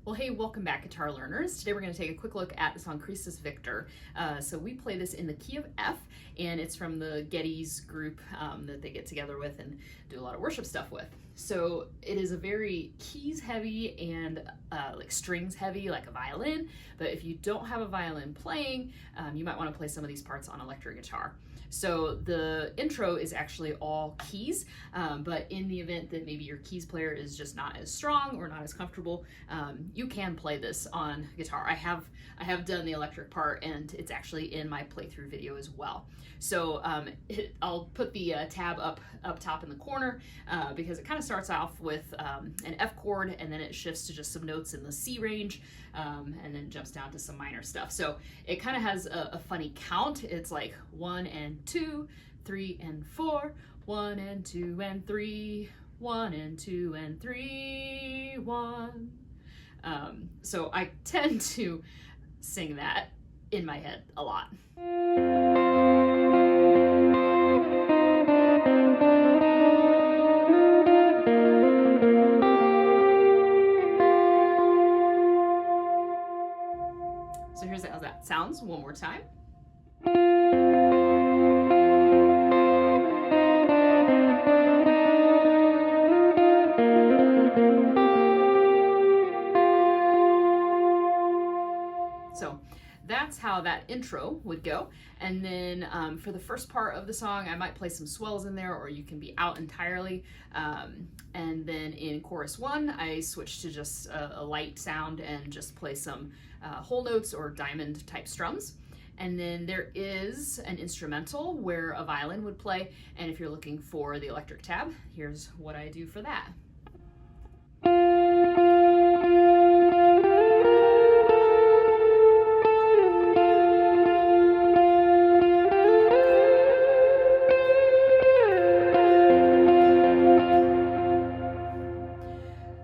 Well, hey, welcome back, guitar learners. Today we're going to take a quick look at the song Christus Victor. So we play this in the key of F, and it's from the Getty's group that they get together with and do a lot of worship stuff with. So it is a very keys heavy and like strings heavy, like a violin. But if you don't have a violin playing, you might want to play some of these parts on electric guitar. So the intro is actually all keys, but in the event that maybe your keys player is just not as strong or not as comfortable, you can play this on guitar. I have done the electric part, and it's actually in my playthrough video as well. So I'll put the tab up top in the corner because it kind of starts off with an F chord, and then it shifts to just some notes in the C range, and then jumps down to some minor stuff. So it kind of has a funny count. It's like 1 and 2, 3 and 4, 1 and 2 and 3, 1 and 2 and 3, 1. So I tend to sing that in my head a lot. So here's how that sounds one more time. So that's how that intro would go. And then for the first part of the song, I might play some swells in there, or you can be out entirely. And then in chorus 1, I switch to just a light sound and just play some whole notes or diamond type strums. And then there is an instrumental where a violin would play. And if you're looking for the electric tab, here's what I do for that.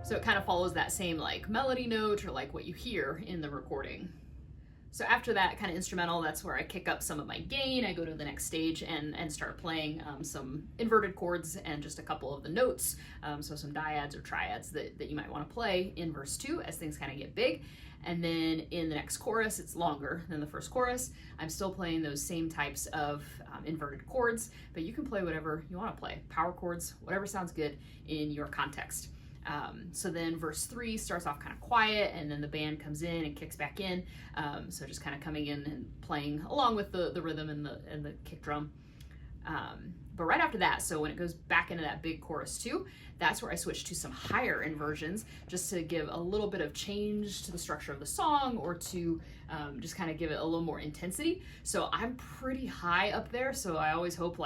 So it kind of follows that same like melody note or like what you hear in the recording. So after that kind of instrumental, that's where I kick up some of my gain. I go to the next stage and start playing some inverted chords and just a couple of the notes. So some dyads or triads that you might want to play in verse 2 as things kind of get big. And then in the next chorus, it's longer than the first chorus. I'm still playing those same types of inverted chords, but you can play whatever you want to play. Power chords, whatever sounds good in your context. So then verse 3 starts off kind of quiet, and then the band comes in and kicks back in. So just kind of coming in and playing along with the rhythm and the kick drum. But right after that, so when it goes back into that big chorus 2, that's where I switch to some higher inversions, just to give a little bit of change to the structure of the song, or to just kind of give it a little more intensity. So I'm pretty high up there, so I always hope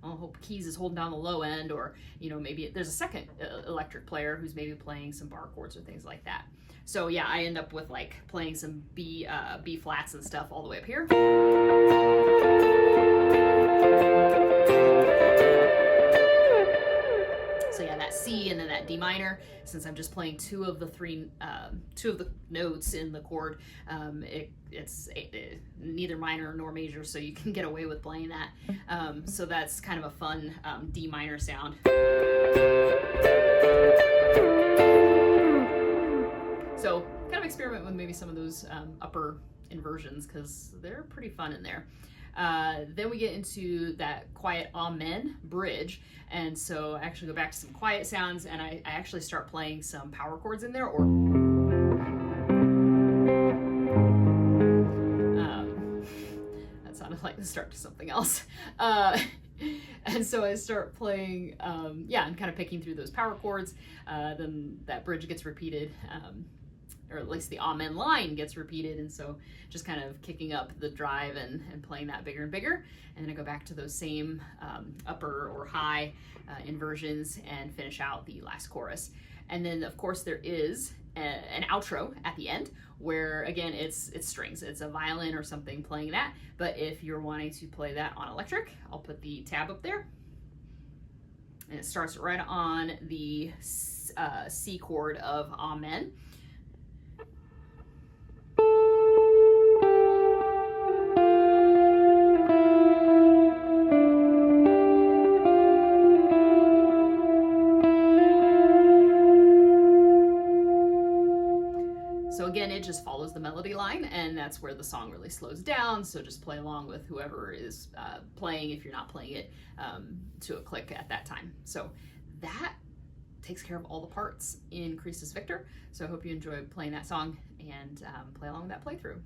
hope keys is holding down the low end, or maybe there's a second electric player who's maybe playing some bar chords or things like that. So yeah, I end up with like playing some B flats and stuff all the way up here. So yeah, that C and then that D minor, since I'm just playing two of the notes in the chord, it's neither minor nor major, so you can get away with playing that. So that's kind of a fun D minor sound. So kind of experiment with maybe some of those upper inversions, because they're pretty fun in there. Then we get into that quiet amen bridge, and so I actually go back to some quiet sounds, and I actually start playing some power chords in there, or that sounded like the start to something else. And so I start playing, and kind of picking through those power chords. Then that bridge gets repeated, or at least the amen line gets repeated, and so just kind of kicking up the drive and playing that bigger and bigger. And then I go back to those same upper or high inversions and finish out the last chorus. And then of course there is an outro at the end, where again it's strings. It's a violin or something playing that, but if you're wanting to play that on electric, I'll put the tab up there. And it starts right on the C chord of amen. So again, it just follows the melody line, and that's where the song really slows down. So just play along with whoever is playing, if you're not playing it, to a click at that time. So that takes care of all the parts in Christus Victor. So I hope you enjoy playing that song and play along with that playthrough.